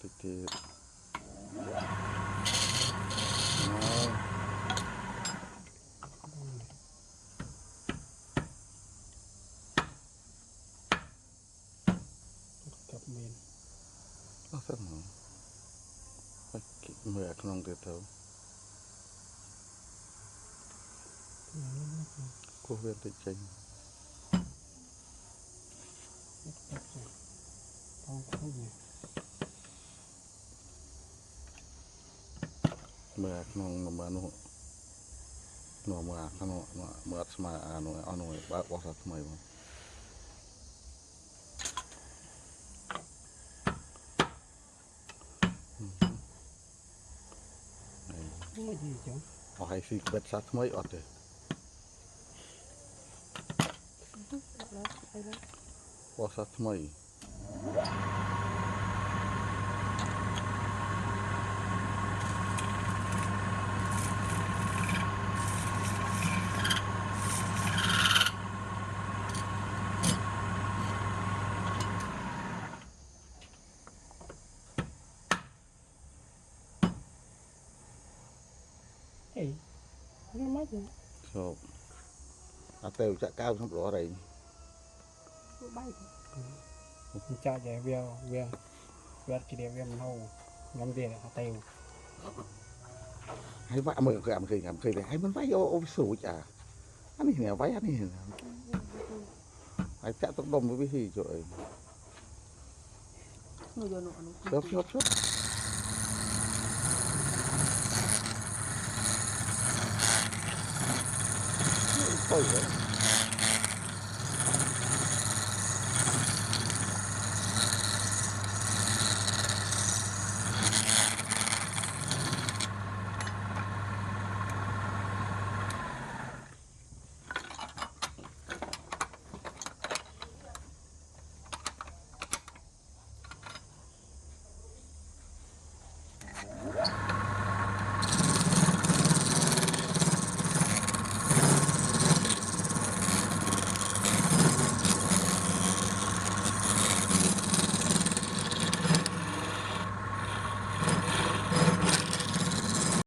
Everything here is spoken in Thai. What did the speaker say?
ติดที่กับเมนก็สักหน่อยไปกินเมื่อขนมเดือดเท่ากูเวียนติดใจต้องคู่เนี่ยเมื่อขนมเมื่อหนูเมื่อขนมเมื่อสมัยหนูหนูบ้าบอกสักสมัยมั้งไม่ดีจังเอาให้สิเบ็ดสักสมัยอดเลยบอกสักสมัยเฮ้ยไม่มาจังชอบอาเตลจะก้าวทำรออะไรใบจ่าใหญ่เวียเวียเวียกี่เดียวเวียมันเท่าน้ำเดือดเขาเตลให้ว่ามือเคยเลยให้มันไว้โอ้สูจ้ะอันนี้เนี่ยไว้อันนี้เนี่ยไอ้จะต้องดมไปวิธีจ่อยชอบต่อยเลย